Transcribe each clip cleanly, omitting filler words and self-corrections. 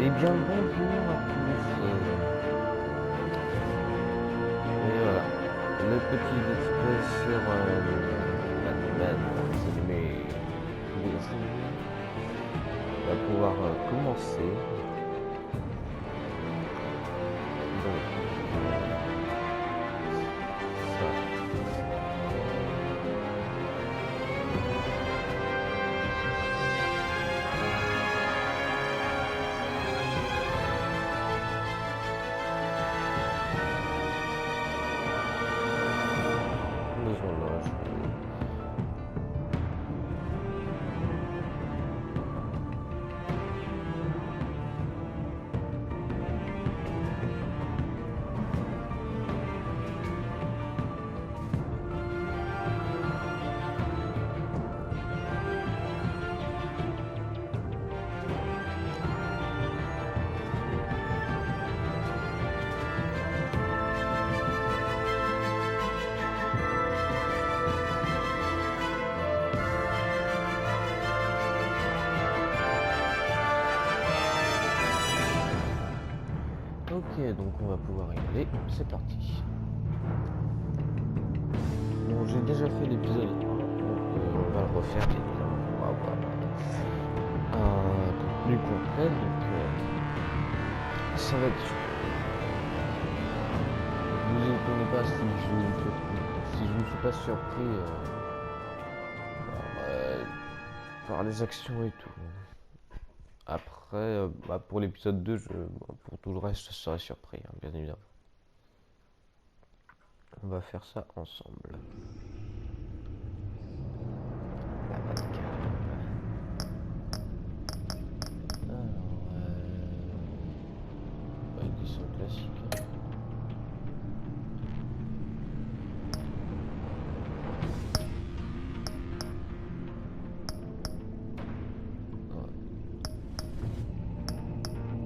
Eh bien bonjour à tous, et voilà, le petit let's play sur Batman, animé, on va pouvoir commencer. Donc, ça. Ok, donc on va pouvoir y aller, c'est parti. Bon, j'ai déjà fait l'épisode 1, donc on va le refaire évidemment. On va avoir un contenu complet, donc ça va être super. Ne vous étonnez pas si je ne suis pas surpris par les actions et tout. Après, pour l'épisode 2, pour tout le reste, je serai surpris, hein, bien évidemment. On va faire ça ensemble. La Batcave. Alors, édition classique.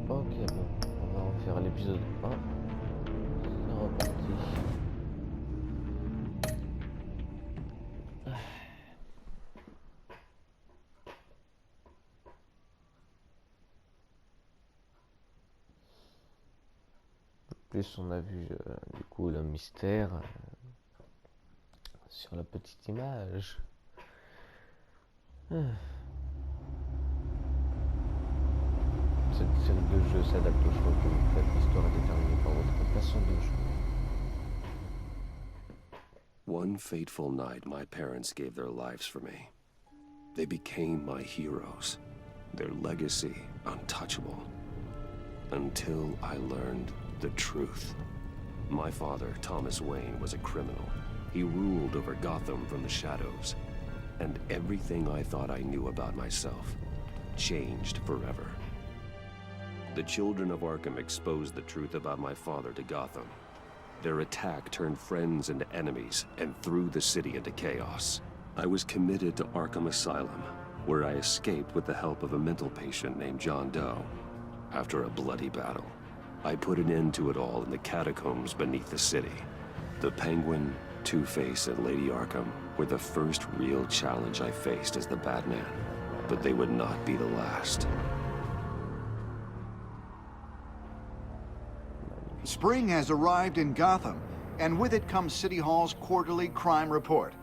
Ok, bon, on va refaire l'épisode 1. C'est reparti. En plus, on a vu du coup le mystère sur la petite image. Cette série de jeux s'adapte au choix que vous faites. L'histoire est déterminée par votre façon de jouer. One fateful night, my parents gave their lives for me. They became my heroes, their legacy untouchable. Until I learned the truth. My father, Thomas Wayne, was a criminal. He ruled over Gotham from the shadows. And everything I thought I knew about myself changed forever. The children of Arkham exposed the truth about my father to Gotham. Their attack turned friends into enemies and threw the city into chaos. I was committed to Arkham Asylum, where I escaped with the help of a mental patient named John Doe. After a bloody battle, I put an end to it all in the catacombs beneath the city. The Penguin, Two-Face, and Lady Arkham were the first real challenge I faced as the Batman, but they would not be the last. Spring has arrived in Gotham, and with it comes City Hall's quarterly crime report.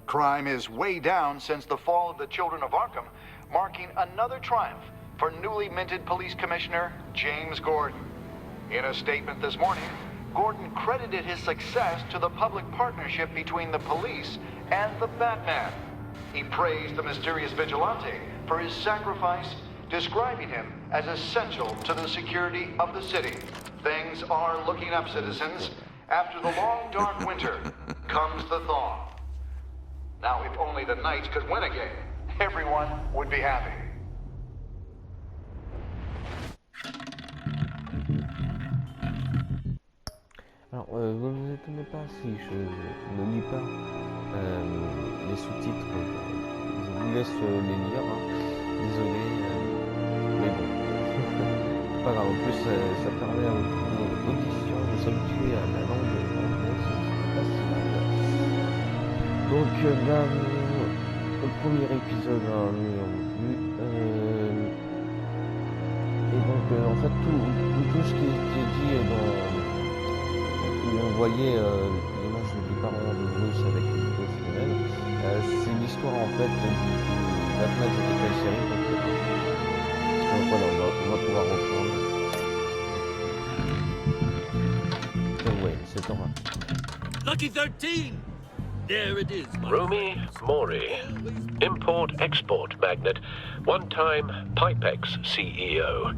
Crime is way down since the fall of the Children of Arkham, marking another triumph for newly minted Police Commissioner James Gordon. In a statement this morning, Gordon credited his success to the public partnership between the police and the Batman. He praised the mysterious vigilante for his sacrifice, describing him as essential to the security of the city. Things are looking up, citizens. After the long, dark winter comes the thaw. Now, if only the Knights could win again, everyone would be happy. Alors, vous ne vous étonnez pas si je ne lis pas les sous-titres. Je vous laisse les lire. Hein. désolé, mais bon, c'est pas grave. En plus, ça permet à l'audition de s'habituer à la langue anglaise, c'est pas si mal. Donc là, le premier épisode, hein, nous avons vu. Et donc, en fait, tout ce qui était dit où on voyait l'image du parent de Bruce avec une grosse femelle, c'est l'histoire en fait du Batman de série. Donc voilà, on va pouvoir reprendre. Ouais, c'est en Lucky 13! There it is, my Rumi Mori, import-export magnate, one-time Pipex CEO,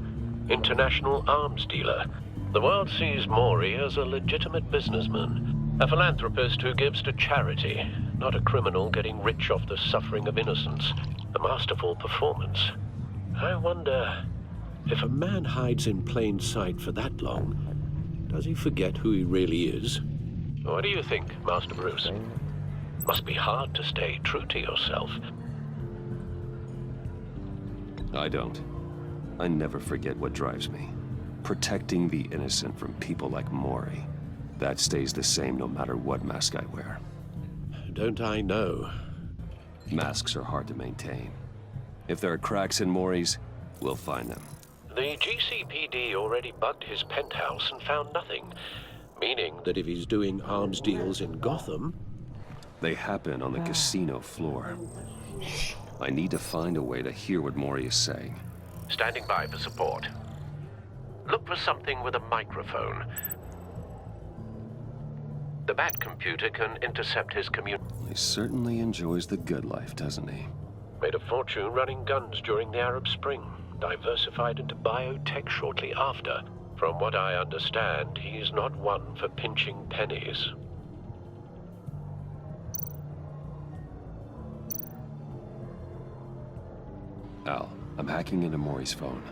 international arms dealer. The world sees Mori as a legitimate businessman, a philanthropist who gives to charity, not a criminal getting rich off the suffering of innocence. A masterful performance. I wonder, if a man hides in plain sight for that long, does he forget who he really is? What do you think, Master Bruce? Must be hard to stay true to yourself. I don't. I never forget what drives me. Protecting the innocent from people like Mori. That stays the same no matter what mask I wear. Don't I know? Masks are hard to maintain. If there are cracks in Mori's, we'll find them. The GCPD already bugged his penthouse and found nothing. Meaning that if he's doing arms deals in Gotham... They happen on the casino floor. I need to find a way to hear what Mori is saying. Standing by for support. Look for something with a microphone. The Bat computer can intercept his He certainly enjoys the good life, doesn't he? Made a fortune running guns during the Arab Spring. Diversified into biotech shortly after. From what I understand, he's not one for pinching pennies. Al, I'm hacking into Mori's phone.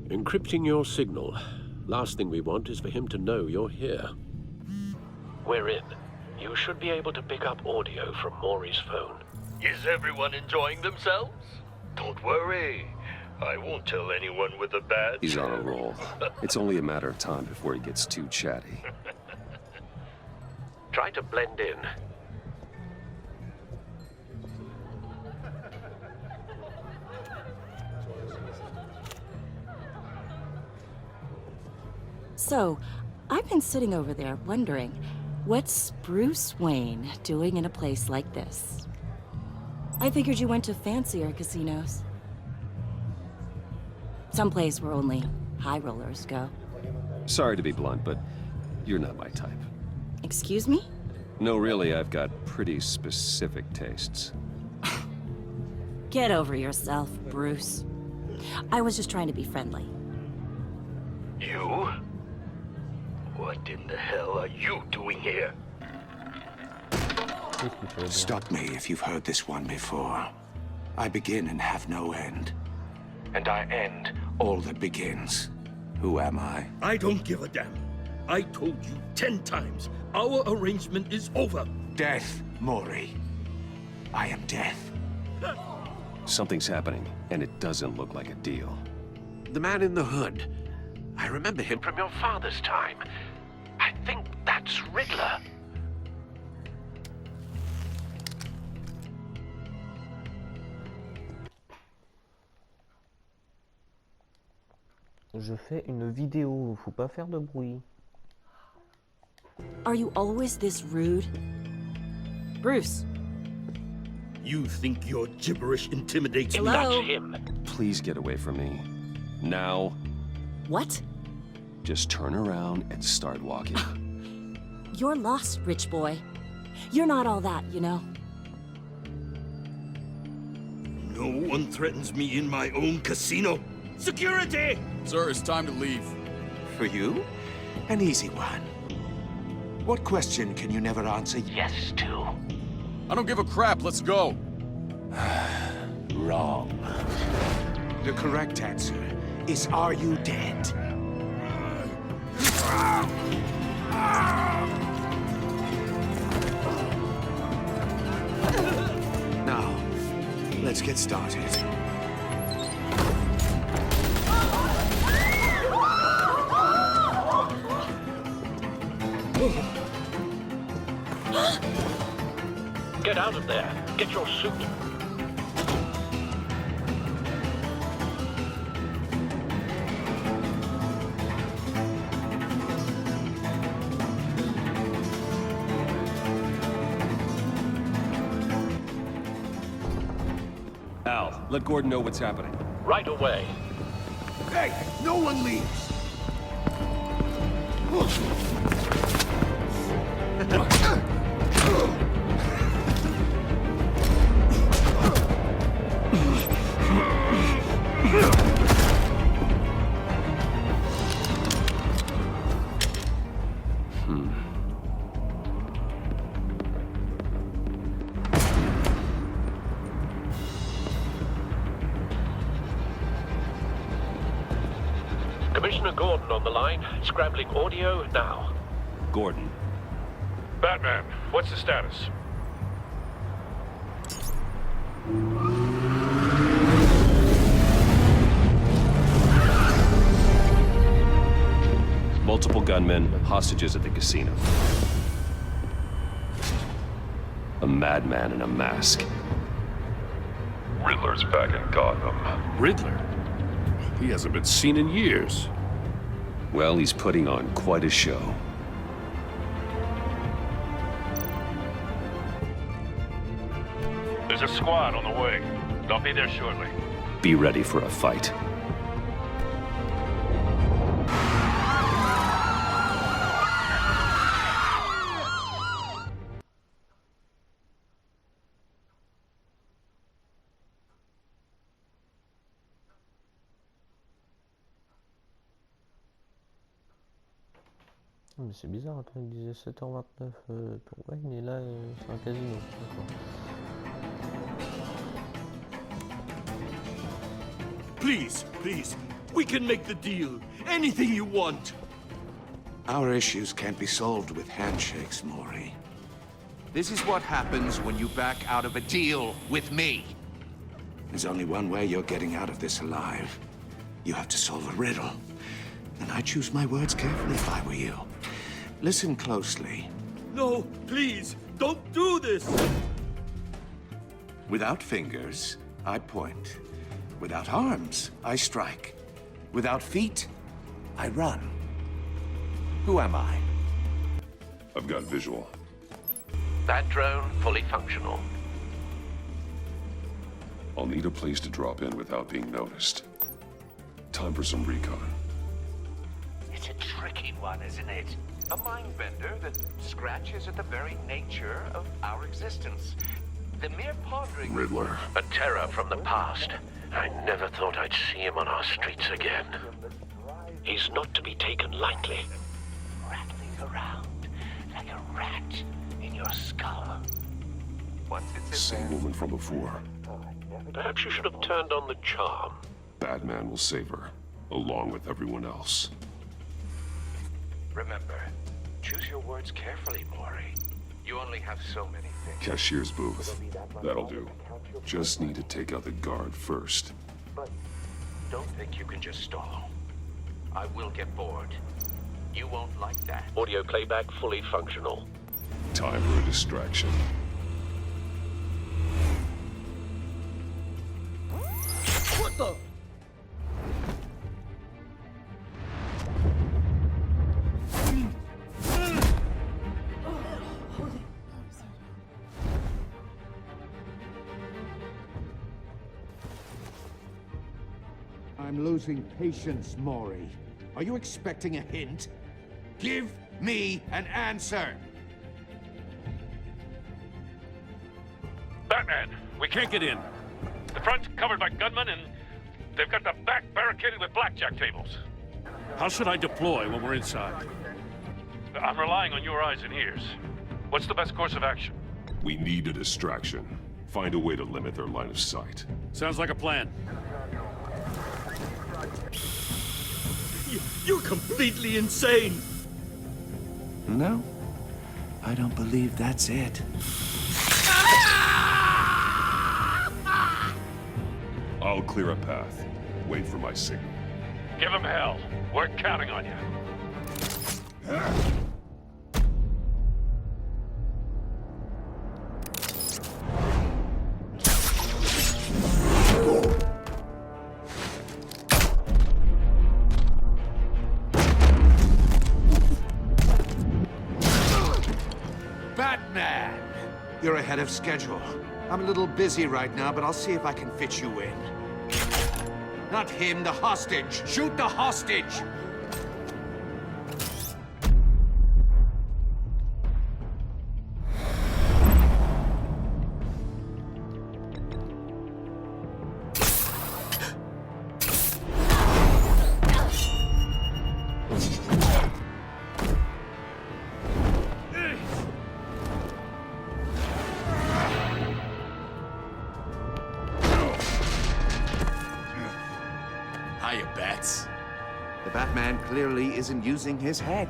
Encrypting your signal. Last thing we want is for him to know you're here. We're in. You should be able to pick up audio from Mori's phone. Is everyone enjoying themselves? Don't worry. I won't tell anyone with a badge. He's on a roll. It's only a matter of time before he gets too chatty. Try to blend in. So, I've been sitting over there wondering, what's Bruce Wayne doing in a place like this? I figured you went to fancier casinos. Someplace where only high rollers go. Sorry to be blunt, but you're not my type. Excuse me? No, really, I've got pretty specific tastes. Get over yourself, Bruce. I was just trying to be friendly. You? What in the hell are you doing here? Stop me if you've heard this one before. I begin and have no end. And I end all that begins. Who am I? I don't give a damn. I told you 10 times. Our arrangement is over. Death, Mori. I am death. Something's happening, and it doesn't look like a deal. The man in the hood. I remember him from your father's time. I think that's Riddler. Je fais une vidéo, faut pas faire de bruit. Are you always this rude? Bruce. You think your gibberish intimidates me? Hello? That's him. Please get away from me. Now. What? Just turn around and start walking. You're lost, rich boy. You're not all that, you know. No one threatens me in my own casino. Security! Sir, it's time to leave. For you? An easy one. What question can you never answer Yes, too. I don't give a crap, let's go. wrong? The correct answer is, are you dead? Now, let's get started. Get out of there. Get your suit. Al, let Gordon know what's happening. Right away. Hey, no one leaves! Commissioner Gordon on the line, scrambling audio now. Gordon. Batman, what's the status? Multiple gunmen, hostages at the casino. A madman in a mask. Riddler's back in Gotham. Riddler? He hasn't been seen in years. Well, he's putting on quite a show. There's a squad on the way. They'll be there shortly. Be ready for a fight. Mais c'est bizarre, attends, il disait 7h29 pour Wayne et là c'est un casino. Please, please, we can make the deal. Anything you want. Our issues can't be solved with handshakes, Maury. This is what happens when you back out of a deal with me. There's only one way you're getting out of this alive. You have to solve a riddle. And I choose my words carefully if I were you. Listen closely. No, please, don't do this. Without fingers, I point. Without arms, I strike. Without feet, I run. Who am I? I've got visual. That drone fully functional. I'll need a place to drop in without being noticed. Time for some recon. It's a tricky one, isn't it? A mind bender that scratches at the very nature of our existence. The mere pondering... Riddler. A terror from the past. I never thought I'd see him on our streets again. He's not to be taken lightly. Rattling around like a rat in your skull. Once it's in Same there... woman from before. Perhaps you should have turned on the charm. Batman will save her, along with everyone else. Remember, choose your words carefully, Maury. You only have so many things. Cashier's booth. That'll do. Just need to take out the guard first. But don't think you can just stall. I will get bored. You won't like that. Audio playback fully functional. Time for a distraction. What the? I'm losing patience, Maury. Are you expecting a hint? Give me an answer! Batman, we can't get in. The front's covered by gunmen, and they've got the back barricaded with blackjack tables. How should I deploy when we're inside? I'm relying on your eyes and ears. What's the best course of action? We need a distraction. Find a way to limit their line of sight. Sounds like a plan. You're completely insane. No, I don't believe that's it. I'll clear a path. Wait for my signal. Give him hell. We're counting on you. Batman! You're ahead of schedule. I'm a little busy right now, but I'll see if I can fit you in. Not him, the hostage! Shoot the hostage! Hiya, Bats. The Batman clearly isn't using his head.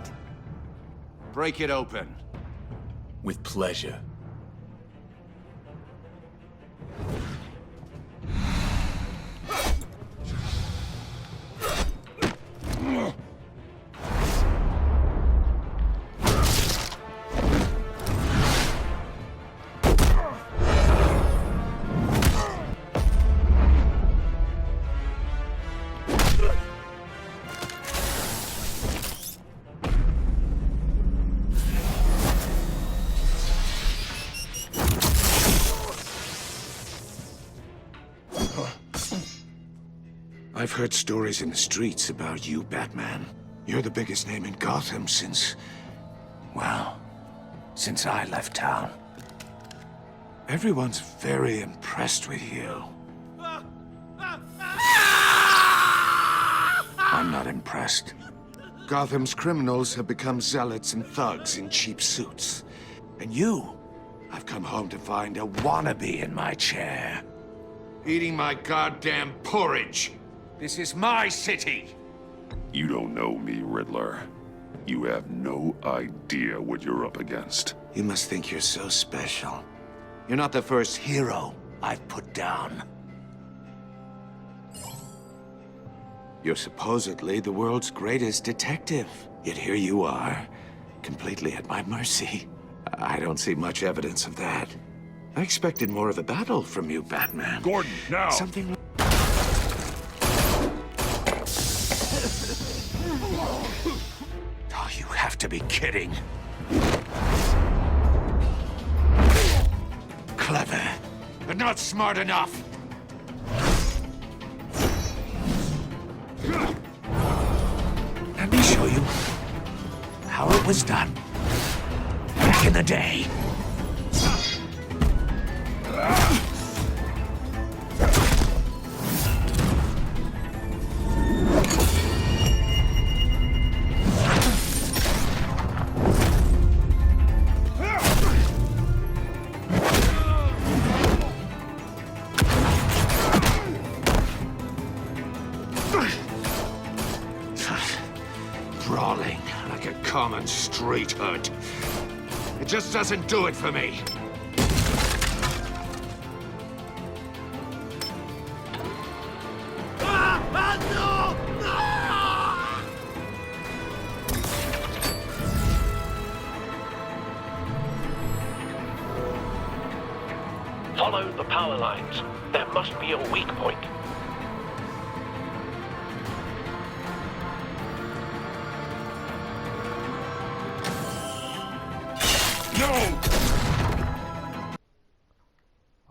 Break it open. With pleasure. I've heard stories in the streets about you, Batman. You're the biggest name in Gotham since... well, since I left town. Everyone's very impressed with you. I'm not impressed. Gotham's criminals have become zealots and thugs in cheap suits. And you, I've come home to find a wannabe in my chair. Eating my goddamn porridge. This is my city! You don't know me, Riddler. You have no idea what you're up against. You must think you're so special. You're not the first hero I've put down. You're supposedly the world's greatest detective. Yet here you are, completely at my mercy. I don't see much evidence of that. I expected more of a battle from you, Batman. Gordon, now! Something... Oh, you have to be kidding. Clever, but not smart enough. Let me show you how it was done back in the day. Brawling like a common street hood. It just doesn't do it for me. Follow the power lines. There must be a weak point.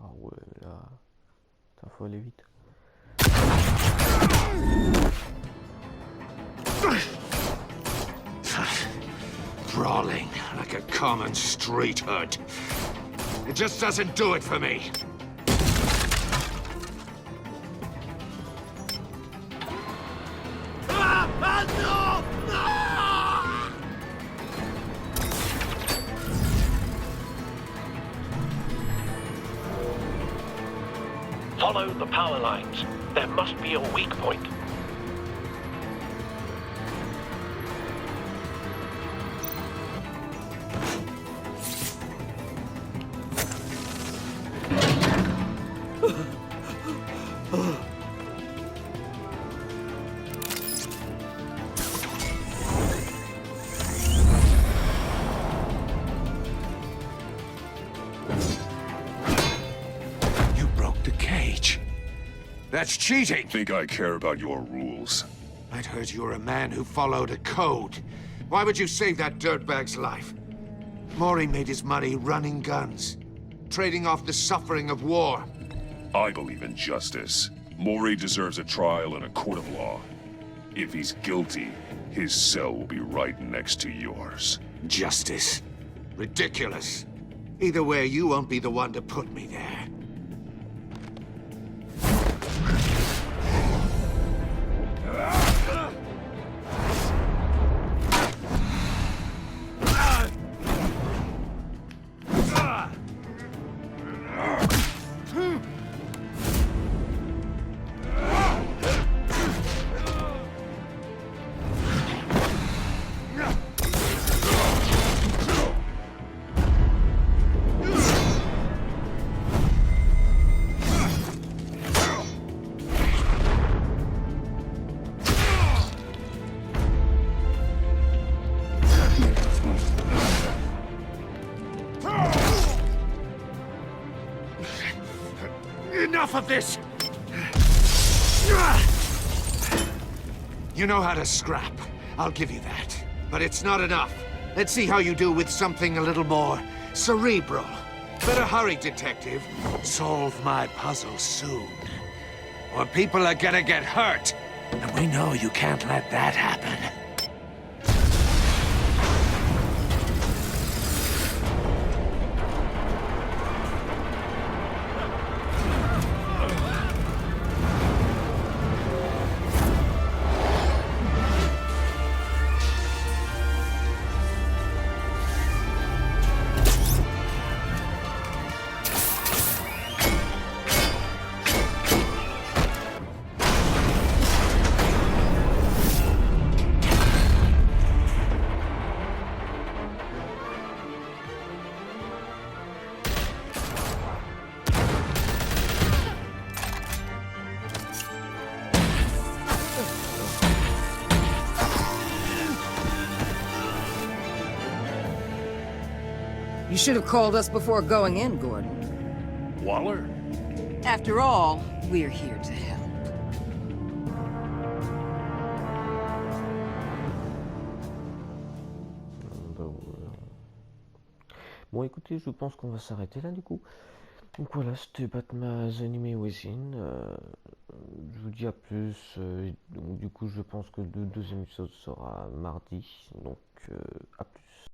Ah ouais, là... Ça faut aller vite. Brawling like a common street hood. It just doesn't do it for me. Follow the power lines. There must be a weak point. You broke the cage. That's cheating. Think I care about your rules? I'd heard you were a man who followed a code. Why would you save that dirtbag's life? Maury made his money running guns, trading off the suffering of war. I believe in justice. Maury deserves a trial in a court of law. If he's guilty, his cell will be right next to yours. Justice. Ridiculous. Either way, you won't be the one to put me there. Enough of this! You know how to scrap. I'll give you that. But it's not enough. Let's see how you do with something a little more cerebral. Better hurry, detective. Solve my puzzle soon. Or people are gonna get hurt. And we know you can't let that happen. You should have called us before going in, Gordon. Waller? After all, we're here to help. Bon, écoutez, je pense qu'on va s'arrêter là du coup. Donc voilà, c'était Batman The Anime Within. Je vous dis à plus. Donc du coup, je pense que le deuxième épisode sera mardi. Donc à plus.